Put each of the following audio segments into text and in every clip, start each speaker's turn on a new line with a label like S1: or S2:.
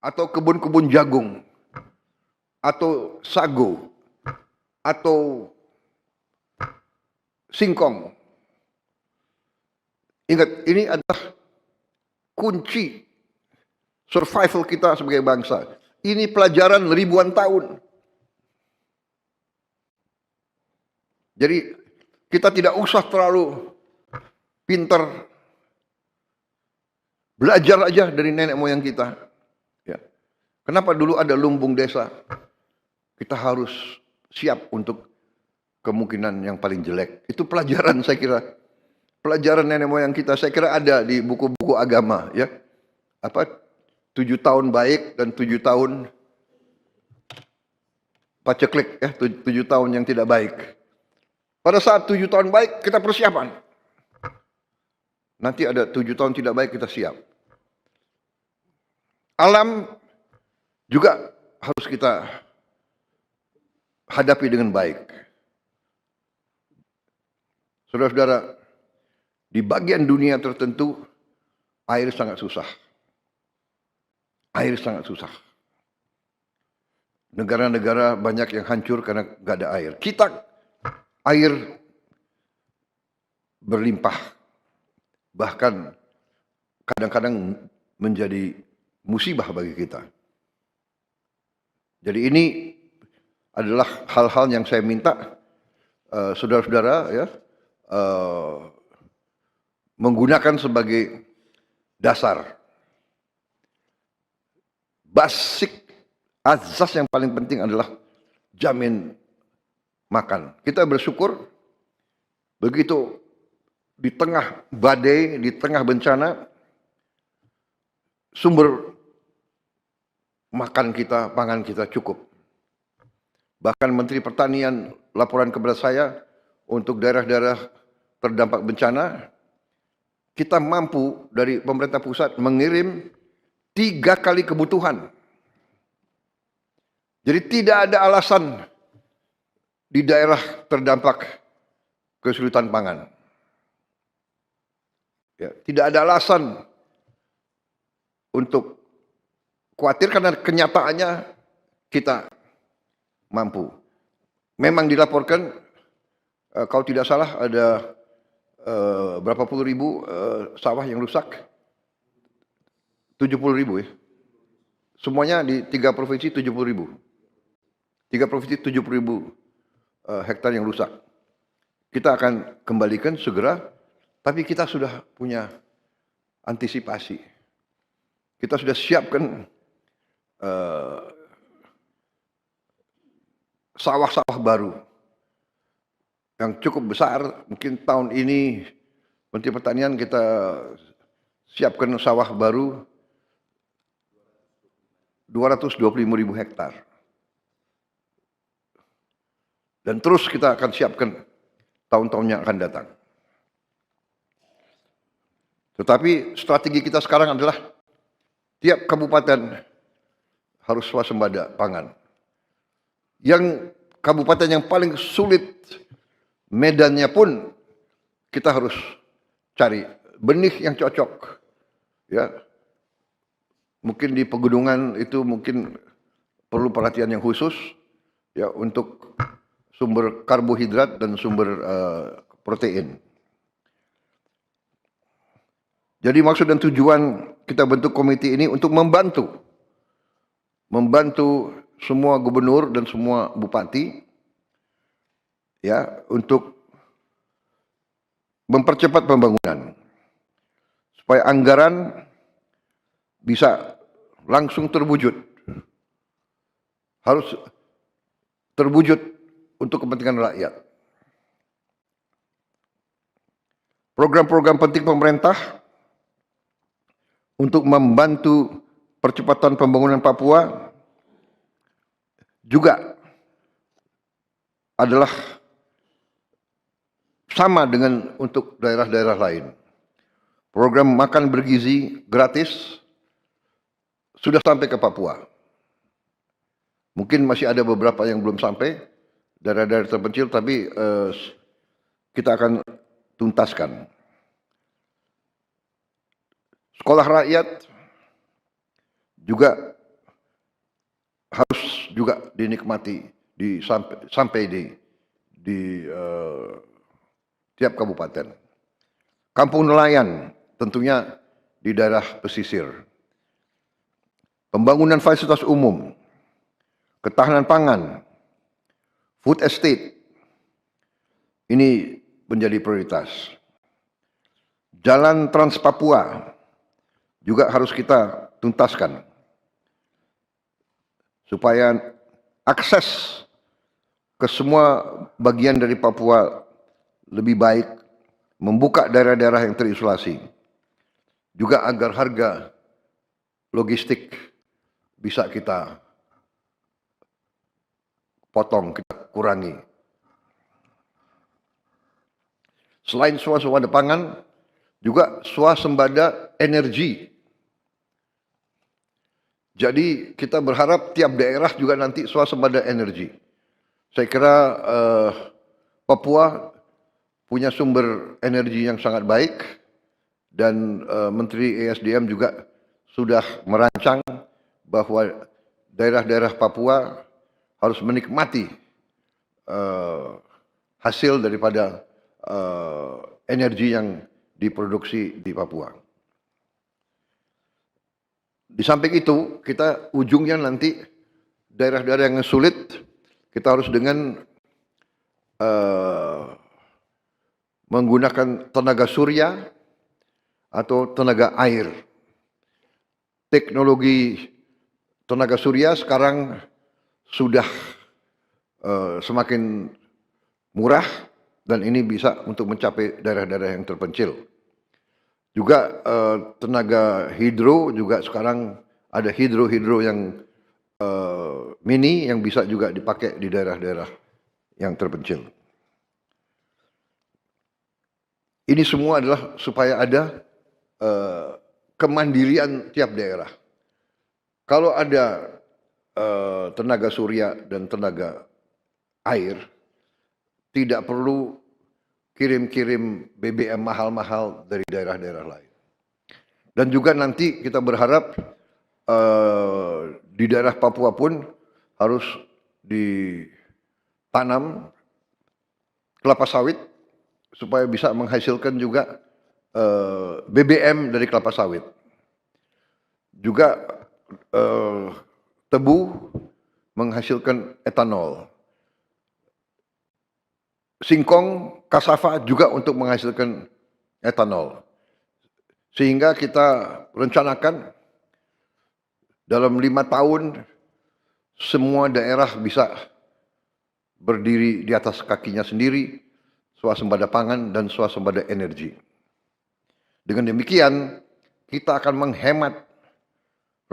S1: atau kebun-kebun jagung, atau sago, atau singkong. Ingat, ini adalah kunci survival kita sebagai bangsa. Ini pelajaran ribuan tahun. Jadi kita tidak usah terlalu pintar, belajar aja dari nenek moyang kita. Ya. Kenapa dulu ada lumbung desa? Kita harus siap untuk kemungkinan yang paling jelek. Itu pelajaran saya kira. Pelajaran nenek moyang kita saya kira ada di buku-buku agama. Ya, apa 7 tahun baik dan 7 tahun paceklik, ya 7 tahun yang tidak baik. Pada saat 7 tahun baik kita persiapan. Nanti ada 7 tahun tidak baik kita siap. Alam juga harus kita hadapi dengan baik. Saudara-saudara, di bagian dunia tertentu air sangat susah. Air sangat susah. Negara-negara banyak yang hancur karena nggak ada air. Kita air berlimpah. Bahkan kadang-kadang menjadi musibah bagi kita. Jadi ini adalah hal-hal yang saya minta saudara-saudara ya menggunakan sebagai dasar. Basic azas yang paling penting adalah jamin makan. Kita bersyukur begitu di tengah badai, di tengah bencana, sumber makan kita, pangan kita cukup. Bahkan Menteri Pertanian laporan kepada saya untuk daerah-daerah terdampak bencana, kita mampu dari pemerintah pusat mengirim 3 kali kebutuhan. Jadi tidak ada alasan di daerah terdampak kesulitan pangan. Ya, tidak ada alasan untuk khawatir karena kenyataannya kita mampu. Memang dilaporkan kalau tidak salah ada berapa puluh ribu sawah yang rusak, 70.000 ya. Semuanya di 3 provinsi 70.000. 3 provinsi 70.000 hektar yang rusak. Kita akan kembalikan segera. Tapi kita sudah punya antisipasi. Kita sudah siapkan sawah-sawah baru yang cukup besar. Mungkin tahun ini Menteri Pertanian kita siapkan sawah baru 225.000 hektar. Dan terus kita akan siapkan tahun-tahun yang akan datang. Tetapi strategi kita sekarang adalah tiap kabupaten harus swasembada pangan. Yang kabupaten yang paling sulit medannya pun kita harus cari benih yang cocok. Ya, mungkin di pegunungan itu mungkin perlu perhatian yang khusus ya untuk sumber karbohidrat dan sumber protein. Jadi maksud dan tujuan kita bentuk komite ini untuk membantu semua gubernur dan semua bupati ya untuk mempercepat pembangunan supaya anggaran bisa langsung terwujud. Harus terwujud untuk kepentingan rakyat. Program-program penting pemerintah untuk membantu percepatan pembangunan Papua juga adalah sama dengan untuk daerah-daerah lain. Program makan bergizi gratis sudah sampai ke Papua. Mungkin masih ada beberapa yang belum sampai, daerah-daerah terpencil, tapi kita akan tuntaskan. Sekolah rakyat juga juga dinikmati sampai di tiap kabupaten. Kampung nelayan tentunya di daerah pesisir. Pembangunan fasilitas umum, ketahanan pangan, food estate, ini menjadi prioritas. Jalan Trans Papua juga harus kita tuntaskan supaya akses ke semua bagian dari Papua lebih baik, membuka daerah-daerah yang terisolasi, juga agar harga logistik bisa kita potong, kita kurangi. Selain swasembada pangan, juga swasembada energi. Jadi kita berharap tiap daerah juga nanti swasembada energi. Saya kira Papua punya sumber energi yang sangat baik dan Menteri ESDM juga sudah merancang bahwa daerah-daerah Papua harus menikmati hasil daripada energi yang diproduksi di Papua. Di samping itu, kita ujungnya nanti daerah-daerah yang sulit, kita harus dengan menggunakan tenaga surya atau tenaga air. Teknologi tenaga surya sekarang sudah semakin murah dan ini bisa untuk mencapai daerah-daerah yang terpencil. Juga tenaga hidro juga sekarang ada hidro yang mini yang bisa juga dipakai di daerah-daerah yang terpencil. Ini semua adalah supaya ada kemandirian tiap daerah. Kalau ada tenaga surya dan tenaga air, tidak perlu kirim-kirim BBM mahal-mahal dari daerah-daerah lain. Dan juga nanti kita berharap di daerah Papua pun harus ditanam kelapa sawit supaya bisa menghasilkan juga BBM dari kelapa sawit. Juga tebu menghasilkan etanol. Singkong, kasava juga untuk menghasilkan etanol. Sehingga kita rencanakan dalam 5 tahun semua daerah bisa berdiri di atas kakinya sendiri, swasembada pangan dan swasembada energi. Dengan demikian, kita akan menghemat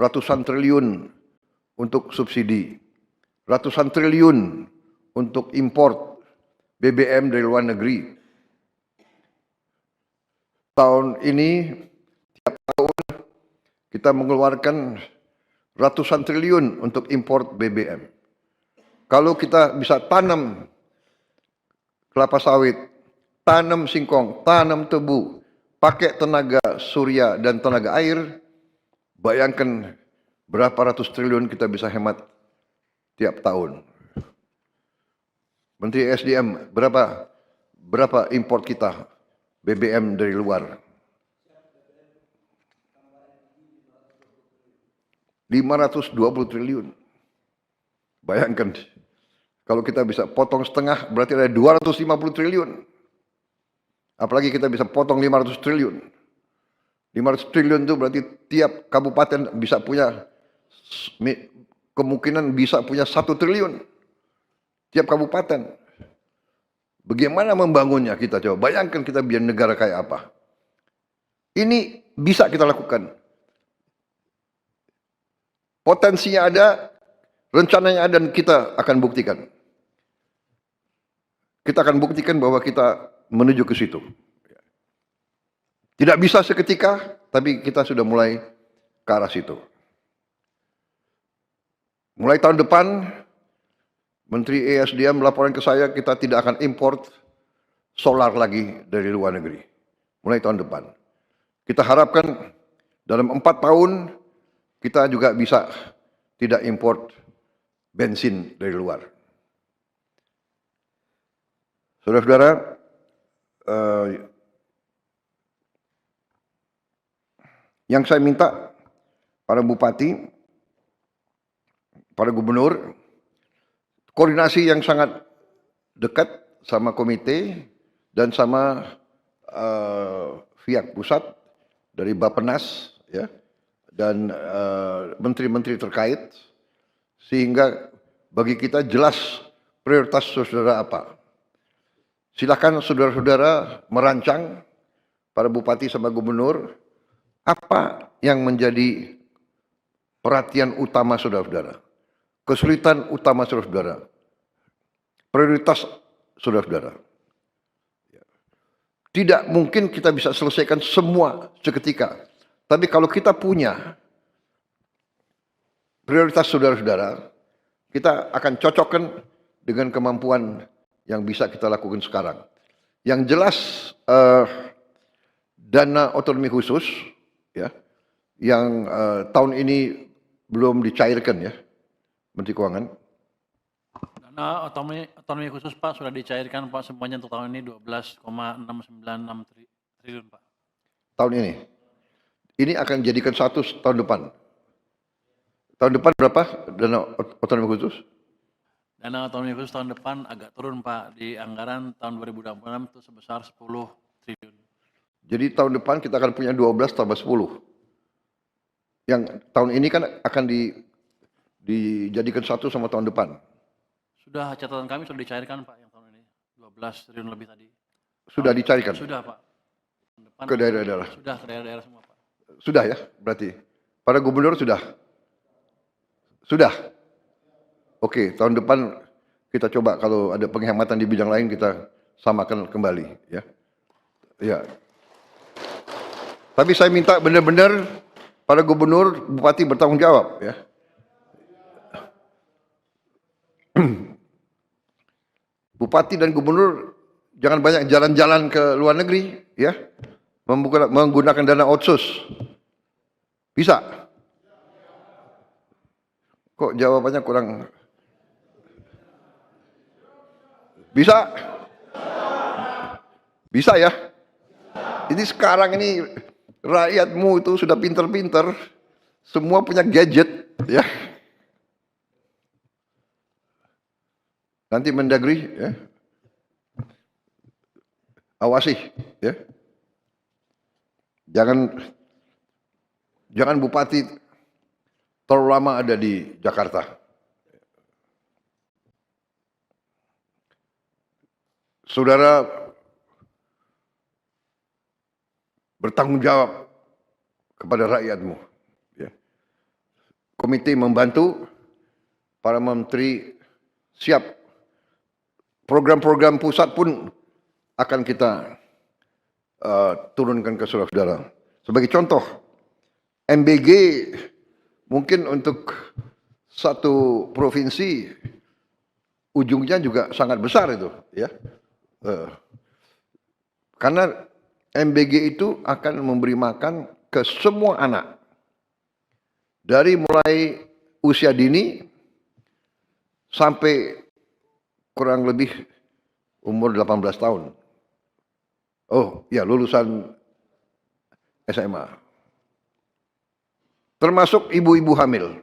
S1: ratusan triliun untuk subsidi, ratusan triliun untuk import BBM dari luar negeri. Tahun ini, tiap tahun kita mengeluarkan ratusan triliun untuk import BBM. Kalau kita bisa tanam kelapa sawit, tanam singkong, tanam tebu, pakai tenaga surya dan tenaga air, bayangkan berapa ratus triliun kita bisa hemat tiap tahun. Menteri SDM, berapa import kita BBM dari luar? 520 triliun. Bayangkan, kalau kita bisa potong setengah, berarti ada 250 triliun. Apalagi kita bisa potong 500 triliun. 500 triliun itu berarti tiap kabupaten bisa punya, kemungkinan bisa punya 1 triliun. Tiap kabupaten. Bagaimana membangunnya kita coba? Bayangkan kita biar negara kayak apa. Ini bisa kita lakukan. Potensinya ada, rencananya ada dan kita akan buktikan. Kita akan buktikan bahwa kita menuju ke situ. Tidak bisa seketika, tapi kita sudah mulai ke arah situ. Mulai tahun depan, Menteri ESDM melaporkan ke saya kita tidak akan import solar lagi dari luar negeri. Mulai tahun depan. Kita harapkan dalam 4 tahun kita juga bisa tidak import bensin dari luar. Saudara-saudara, yang saya minta para bupati, para gubernur, koordinasi yang sangat dekat sama komite dan sama pihak pusat dari Bappenas, ya, dan menteri-menteri terkait, sehingga bagi kita jelas prioritas saudara apa. Silakan saudara-saudara merancang, para bupati sama gubernur, apa yang menjadi perhatian utama saudara-saudara, kesulitan utama saudara-saudara, prioritas saudara-saudara. Tidak mungkin kita bisa selesaikan semua seketika. Tapi kalau kita punya prioritas saudara-saudara, kita akan cocokkan dengan kemampuan yang bisa kita lakukan sekarang. Yang jelas dana otonomi khusus, ya, yang tahun ini belum dicairkan, ya, Menteri Keuangan.
S2: Dana otonomi khusus Pak sudah dicairkan Pak semuanya untuk tahun ini 12,696 triliun Pak.
S1: Tahun ini. Ini akan dijadikan satu tahun depan. Tahun depan berapa dana otonomi khusus?
S2: Dana otonomi khusus tahun depan agak turun Pak. Di anggaran tahun 2026 itu sebesar 10 triliun.
S1: Jadi tahun depan kita akan punya 12 tambah 10. Yang tahun ini kan akan dijadikan satu sama tahun depan.
S2: Sudah, catatan kami sudah dicairkan Pak yang tahun ini. 12 triliun lebih tadi.
S1: Sudah dicarikan?
S2: Sudah Pak. Depan
S1: ke daerah-daerah?
S2: Sudah ke daerah-daerah semua Pak.
S1: Sudah ya berarti? Para gubernur sudah? Sudah? Oke, tahun depan kita coba kalau ada penghematan di bidang lain kita samakan kembali, ya. Ya. Tapi saya minta benar-benar para gubernur, bupati bertanggung jawab, ya. Bupati dan gubernur jangan banyak jalan-jalan ke luar negeri, ya, menggunakan dana otsus. Bisa? Kok jawabannya kurang? Bisa? Bisa ya? Ini sekarang ini rakyatmu itu sudah pinter-pinter, semua punya gadget, ya. Nanti Mendagri, ya, awasi, ya. Jangan bupati terlalu lama ada di Jakarta. Saudara bertanggung jawab kepada rakyatmu, ya. Komite membantu, para menteri siap. Program-program pusat pun akan kita turunkan ke saudara-saudara. Sebagai contoh, MBG mungkin untuk satu provinsi ujungnya juga sangat besar itu, ya. Karena MBG itu akan memberi makan ke semua anak. Dari mulai usia dini sampai kurang lebih umur 18 tahun. Oh, ya, lulusan SMA. Termasuk ibu-ibu hamil.